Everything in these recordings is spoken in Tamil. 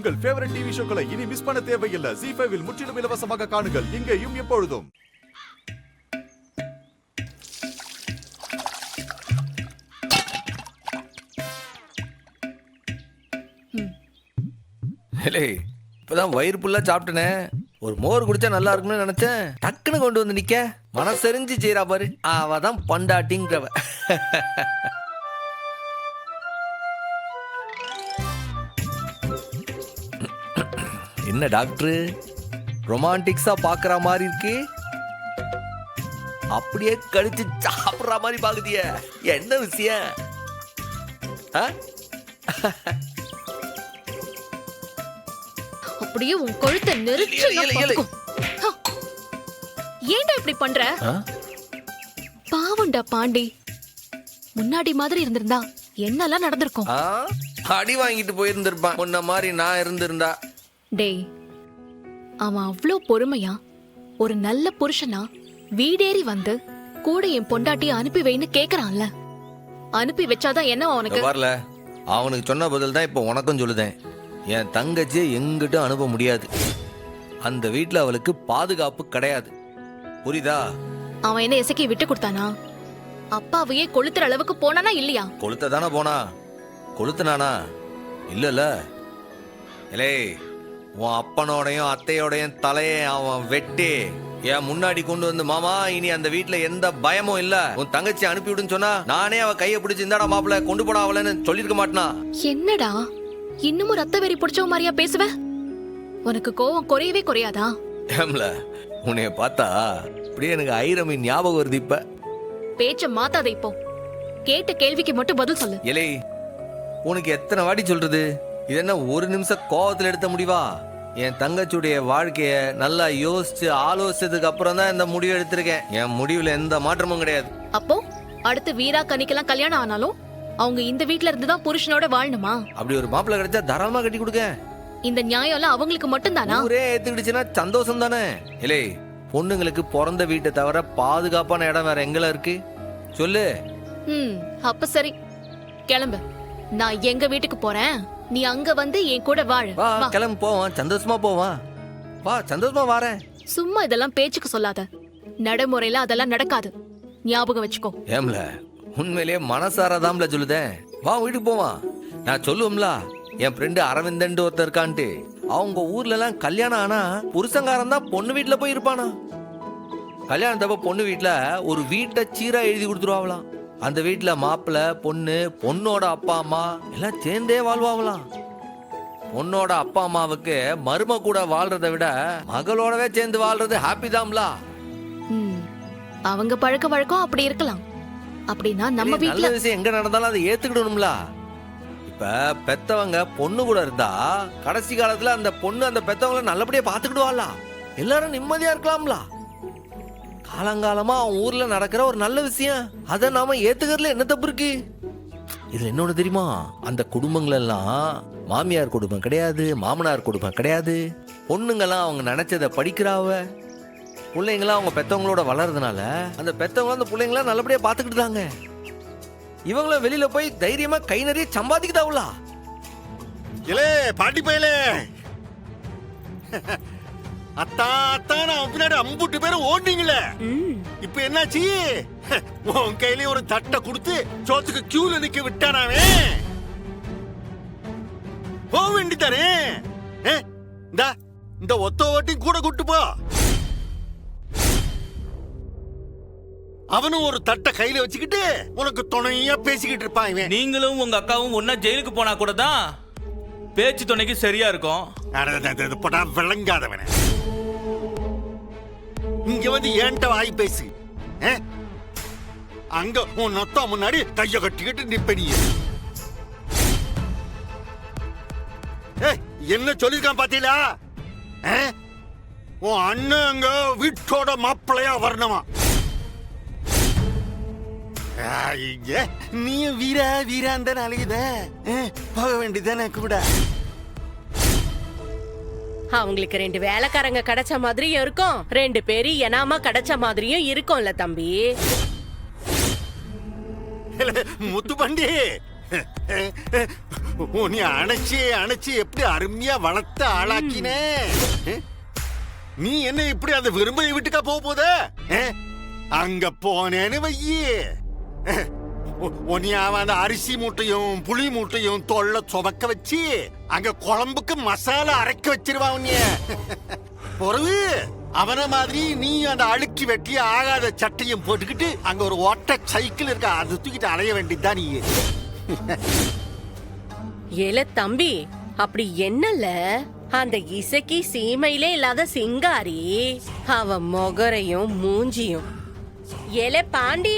உங்கள் ஃபேவரட் டிவி ஷோக்களை இனி மிஸ் பண்ண தேவையில்லை. ZEE5 இல் முற்றிலும் இலவசமாக காணுங்கள். இங்கேயும் எப்பொழுதும். இப்பதான் வயிறு புல்லா சாப்பிட்டனே. ஒரு மோர் குடிச்சா நல்லா இருக்கும்னு நினைச்சேன். டக்குன்னு கொண்டு வந்து நிக்க மனசெறிஞ்சு செய்யறா பாரு. அவதான் பண்டாட்டிங்கிறவ. என்ன டாக்டர் ரொமான்டிக்ஸா பாக்குற மாதிரி இருக்கு. அப்படியே கடிச்சு சாப்பிடுற மாதிரி பாக்குதிய. என்ன விஷயம்? அப்படியே உன் கழுத்தை நெரிச்சு ஏன்டா இப்படி பண்ற? பாவண்டா பாண்டி. முன்னாடி மாதிரி இருந்திருந்தா என்னெல்லாம் நடந்திருக்கும். அடி வாங்கிட்டு போயிருந்திருப்பான். முன்ன மாதிரி நான் இருந்திருந்தா. டேய், அவன் அவ்வளோ பொறுமையா ஒரு நல்ல புருஷனா வீடேறி வந்து கூட என் பொண்டாட்டிய அனுப்பி வைன்னு கேக்குறான்ல. அனுப்பி வச்சாதான் என்ன அவனுக்கு? வரல. அவனுக்கு சொன்ன பதில் தான் இப்ப உனக்கும் சொல்லுதேன். என் தங்கச்சியை எங்கிட்டும் அனுப்ப முடியாது. அந்த வீட்டுல அவளுக்கு பாதுகாப்பு கிடையாது. புரியுதா? அவன் என்ன இசைக்கு விட்டு கொடுத்தானா? அப்பாவையே கொளுத்துற அளவுக்கு போனானா இல்லையா? கொளுத்ததானே போனா. கொளுத்துனானா? இல்லல்ல. இலே, உன் அப்பனோடையும் அத்தையோடையும் தலையை அவன் வெட்டி என் முன்னாடி கொண்டு வந்து, மாமா இனி அந்த வீட்டுல எந்த பயமும் இல்ல, உன் தங்கச்சி அனுப்பிவிடுன்னு சொன்னா நானே அவ கையை பிடிச்சி இந்தாடா மாப்பிள்ள கொண்டு போடா அவளன்னு சொல்லிருக்க மாட்டனா? என்னடா இன்னமும் ரத்த வெறி பிடிச்சவ மாதிரியா பேசுவ? உனக்கு கோவம் குறையவே குறையாதா? ஏம்ல, உன்னைய பார்த்தா அப்படியே எனக்கு ஐரமின் ஞாபகம் வருது. இப்ப பேச்ச மாத்தாத. இப்போ கேட்ட கேள்விக்கு மட்டும் பதில் சொல்லு. இலே, உனக்கு எத்தனை வாட்டி சொல்றது? இது என்ன ஒரு நிமிஷம் கோவத்துல எடுத்த முடிவா? என் தங்கச்சியுடைய வாழ்க்கைய நல்லா யோசிச்சு ஆலோசிச்சதுக்கு அப்புறம் தான் இந்த முடிவு எடுத்திருக்கேன். என் முடிவுல எந்த மாற்றமும் கிடையாது. அப்போ அடுத்து வீரா கனிக்கெல்லாம் கல்யாணம் ஆனாலும் அவங்க இந்த வீட்ல இருந்துதான் புருஷனோட வாழணுமா? அப்படி ஒரு மாப்பிள்ளை கிடைச்சா தாராளமா கட்டி கொடுக்க. இந்த நியாயம் எல்லாம் அவங்களுக்கு மட்டும் தானா? ஊரே ஏத்துக்கிடுச்சுன்னா சந்தோஷம் தானே. இலே, பொண்ணுங்களுக்கு பிறந்த வீட்டை தவிர பாதுகாப்பான இடம் வேற எங்கல இருக்கு சொல்லு. அப்ப சரி, கிளம்பு. நான் எங்க வீட்டுக்கு போறேன், நீ அங்க வந்து என் கூட வாழு. வா, கிளம்பு போவான். சந்தோஷமா போவான். வா, சந்தோஷமா வாரேன். சும்மா இதெல்லாம் பேச்சுக்கு சொல்லாத. நடைமுறையில அதெல்லாம் நடக்காது. ஞாபகம் வச்சுக்கோ. ஏம்ல, உண்மையிலேயே மனசாராதாம்ல சொல்லுதேன். வா, வீட்டுக்கு போவான். நான் சொல்லுவோம்ல, என் ஃப்ரெண்டு அரவிந்தன் ஒருத்தர் இருக்கான்ட்டு. அவங்க ஊர்ல எல்லாம் கல்யாணம் ஆனா புருஷங்காரன் தான் பொண்ணு வீட்டுல போய் இருப்பானா. கல்யாணத்தப்ப பொண்ணு வீட்டுல ஒரு வீட்டை சீரா எழுதி கொடுத்துருவாங்களாம். அந்த வீட்டுல மாப்பிள்ள, பொண்ணு, பொண்ணோட அப்பா அம்மா எல்லாம் சேர்ந்தே வாழ்வாங்களாம். பொண்ணோட அப்பா அம்மாவுக்கு மரும கூட வாழ்றதை விட மகளோடவே சேர்ந்து வாழ்றது ஹாப்பி தான்ல. அவங்க பழக்க வழக்கம் அப்படி இருக்கலாம். அப்படின்னா நம்ம வீட்டுல நல்ல விஷயம் எங்க நடந்தாலும் அதை ஏத்துக்கிடணும்ல. இப்ப பெத்தவங்க பொண்ணு கூட இருந்தா கடைசி காலத்துல அந்த பொண்ணு அந்த பெத்தவங்களை நல்லபடியா பாத்துக்கிடுவாளா, எல்லாரும் நிம்மதியா இருக்கலாம்ல. காலங்காலமா அவன் ஊர்ல நடக்கிற ஒரு நல்ல விஷயம், அதை நாம ஏத்துக்கிறதுல என்ன தப்பு இருக்கு? இதுல என்னொன்னு தெரியுமா? அந்த குடும்பங்கள் எல்லாம் மாமியார் குடும்பம் கிடையாது, மாமனார் குடும்பம் கிடையாது. பொண்ணுங்கெல்லாம் அவங்க நினைச்சதை படிக்கிறாவ. பிள்ளைங்களாம் அவங்க பெத்தவங்களோட வளர்றதுனால அந்த பெத்தவங்க அந்த பிள்ளைங்களா நல்லபடியா பாத்துக்கிட்டுதாங்க. இவங்கள வெளியில போய் தைரியமா கை நிறைய சம்பாதிக்குதாவுளா. இலே பாட்டி பயலே, அத்தான் அவன் பின்னாடி அம்புட்டு பேரும் ஓடுனீங்களே, இப்ப என்னாச்சு? உன் கையில ஒரு தட்டை கொடுத்து சோத்துக்கு கியூல நிக்க விட்டானாவே. போக வேண்டித்தானே. இந்த ஒத்த ஓட்டையும் கூட கூட்டு போ. அவனும் ஒரு தட்டை கையில வச்சுக்கிட்டு உனக்கு துணையா பேசிக்கிட்டு இருப்பான். நீங்களும் உங்க அக்காவும் ஒன்னா ஜெயிலுக்கு போனா கூட தான் பேச்சு துணைக்கு சரியா இருக்கும். போடா விளங்காதவன, இங்க வந்து ஏன்ட்ட வாய் பேசு. அங்க உன் நொத்தா முன்னாடி கைய கட்டிக்கிட்டு நிப்ப. என்ன சொல்லிருக்கான் பாத்தீங்களா? உன் அண்ணன் அங்க வீட்டோட மாப்பிள்ளையா வரணுமா? நீ வீரா வீராந்த அழுகுத, போக வேண்டியதானே கூட. அவங்களுக்கு 2 வேலைக்காரங்க கிடைச்ச மாதிரியும் இருக்கும், 2 பேரு எனாமா கிடைச்ச மாதிரியும் இருக்கும்ல தம்பி. முத்து பண்டி, உன்னை அணைச்சி எப்படி அருமையா வளர்த்த ஆளாக்கினே. நீ என்ன இப்படி அந்த விரும்பை வீட்டுக்கா போத? அங்க போனேன்னு வையி, உன்னையாவ அந்த அரிசி மூட்டையும் புளி மூட்டையும் தொல்லை சுமக்க வச்சு அங்க குழம்புக்கு மசாலா அரைக்க வச்சிருவா உன்னைய. பொறவு அவன மாதிரி நீ அந்த அழுக்கி வெட்டி ஆகாத சட்டையும் போட்டுக்கிட்டு அங்க ஒரு ஓட்ட சைக்கிள் இருக்கா, அது தூக்கிட்டு அலைய வேண்டியதுதான் நீ. ஏல தம்பி, அப்படி என்னல அந்த இசைக்கு சீமையிலே இல்லாத சிங்காரி அவ மொகரையும் மூஞ்சியும். ஏல பாண்டி,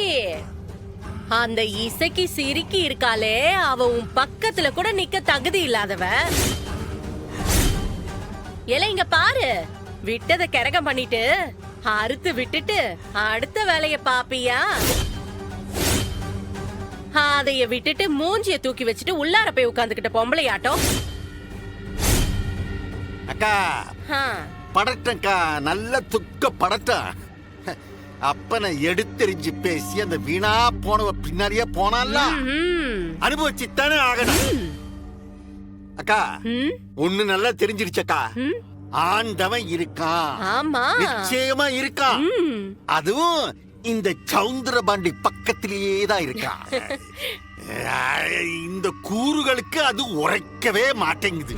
அந்த இசைக்கு சிரிக்கி இருக்காளே, அவ உன் பக்கத்துல கூட நிக்க தகுதி இல்லாதவ. ஏல இங்க பாரு, விட்டத கரகம் பண்ணிட்டு அறுத்து விட்டுட்டு அடுத்த வேலைய பாப்பியா? அதைய விட்டுட்டு மூஞ்சிய தூக்கி வச்சுட்டு உள்ளார போய் உட்கார்ந்துகிட்ட பொம்பளையாட்டம். அக்கா படட்டக்கா, நல்ல துக்க படட்டம். அப்பனை எடுத்தெறிஞ்சு பேசி அந்த வீணா போனவ பின்னாடியே போனால அனுபவிச்சுத்தானே ஆகணும். அக்கா ஒண்ணு நல்லா தெரிஞ்சிருச்சக்கா, ஆண்டவன் இருக்கான். ஆமா, நிச்சயமா இருக்கான். அதுவும் இந்த சவுந்தரபாண்டி பக்கத்திலேயே தான் இருக்கான். இந்த கூறுகளுக்கு அது உரைக்கவே மாட்டேங்குது.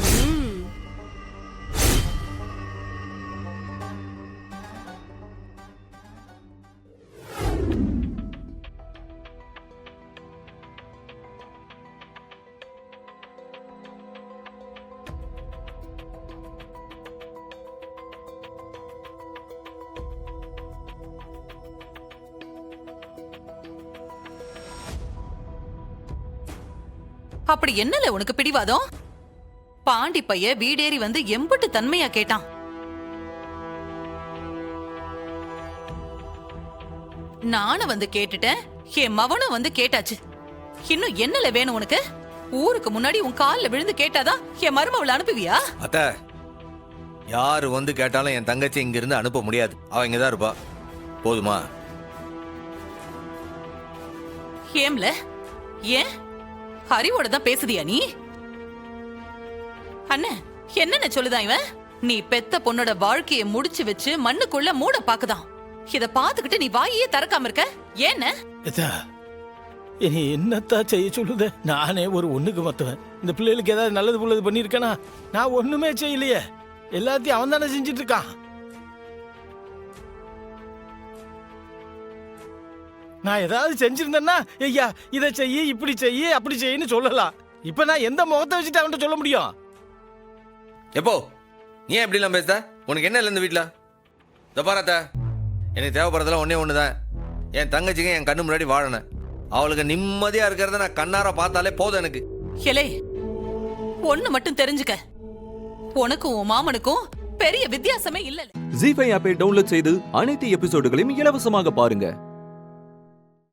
அப்படி என்னல உனக்கு பிடிவாதம்? பாண்டி பைய வீடேறி வந்து எம்புட்டு தன்மையா கேட்டான். நானும் வந்து கேட்டுட்டேன், என் மவனும் வந்து கேட்டாச்சு. இன்னும் என்னல வேணும் உனக்கு? ஊருக்கு முன்னாடி உன் கால்ல விழுந்து கேட்டாதான் என் மருமவளை அனுப்புவியா? அத்த, யாரு வந்து கேட்டாலும் என் தங்கச்சி இங்க இருந்து அனுப்ப முடியாது. அவ இங்கதான் இருப்பா. போதுமா? ஏம்ல, ஏன் அறிவோட தான் பேசுதியா நீ? அண்ணே, என்னென்ன சொல்லுதான் இவன்? நீ பெத்த பொண்ணோட வாழ்க்கைய முடிச்சு வச்சு மண்ணுக்குள்ள மூட பாக்குதான். இத பாத்துக்கிட்டு நீ வாயே திறக்காம இருக்க ஏன்னு? இனி என்னத்தா செய்ய சொல்லுத? நானே ஒரு ஒண்ணுக்கு மத்துவேன். இந்த பிள்ளைகளுக்கு ஏதாவது நல்லது புள்ளது பண்ணிருக்கனா? நான் ஒண்ணுமே செய்யலையே, எல்லாத்தையும் அவன் தானே செஞ்சிட்டு இருக்கான். நான் ஏதாவது செஞ்சிருந்தேன்னா, ஐயா இதை செய்ய, இப்படி செய்ய, அப்படி செய்யன்னு சொல்லலாம். இப்ப நான் எந்த முகத்தை வச்சுட்டு அவன்கிட்ட சொல்ல முடியும்? எப்போ நீ எப்படி எல்லாம் பேசுத? உனக்கு என்ன இல்லை இந்த வீட்டுல? பாராத்த, எனக்கு தேவைப்படுறதுலாம் ஒன்னே ஒண்ணுதான். என் தங்கச்சிங்க என் கண்ணு முன்னாடி வாழணும். அவளுக்கு நிம்மதியா இருக்கிறத நான் கண்ணார பார்த்தாலே போதும் எனக்கு. ஹெலே, ஒண்ணு மட்டும் தெரிஞ்சுக்க, உனக்கும் உன் மாமனுக்கும் பெரிய வித்தியாசமே இல்ல. ஜீ5 ஆப்பை டவுன்லோட் செய்து அனைத்து எபிசோடுகளையும் இலவசமாக பாருங்க.